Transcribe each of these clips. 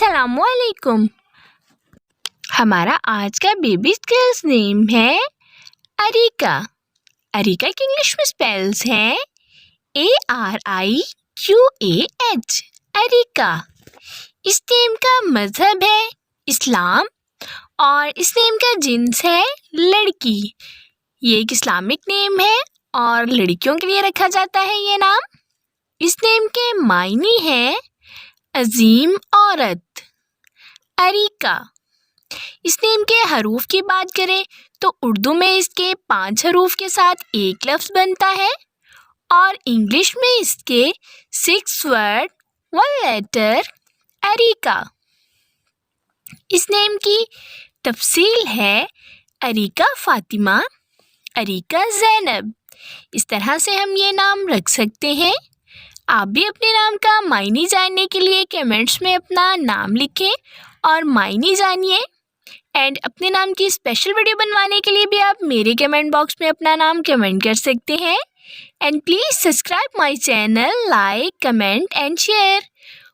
السلام علیکم. ہمارا آج کا بیبی اسکلز نیم ہے اریکا. اریکا کے انگلش میں اسپیلز ہیں ARIQAH. اریکا. اس نیم کا مذہب ہے اسلام اور اس نیم کا جنس ہے لڑکی. یہ ایک اسلامک نیم ہے اور لڑکیوں کے لیے رکھا جاتا ہے یہ نام. اس نیم کے معنی ہے عظیم عورت. اریکا. اس نیم کے حروف کی بات کریں تو اردو میں اس کے 5 حروف کے ساتھ ایک لفظ بنتا ہے اور انگلش میں اس کے 6 ورڈ 1 لیٹر اریکا. اس نیم کی تفصیل ہے اریکا فاطمہ، اریکا زینب. اس طرح سے ہم یہ نام رکھ سکتے ہیں. آپ بھی اپنے نام کا معنی جاننے کے لیے کمنٹس میں اپنا نام لکھیں اور معنی جانیے. اینڈ اپنے نام کی اسپیشل ویڈیو بنوانے کے لیے بھی آپ میرے کمنٹ باکس میں اپنا نام کمنٹ کر سکتے ہیں. And please subscribe my channel, like, comment and share.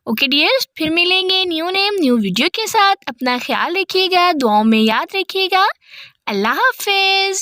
Okay dears, پھر ملیں گے نیو نیم نیو ویڈیو کے ساتھ. اپنا خیال رکھیے گا، دعاؤں میں یاد رکھیے گا. اللہ حافظ.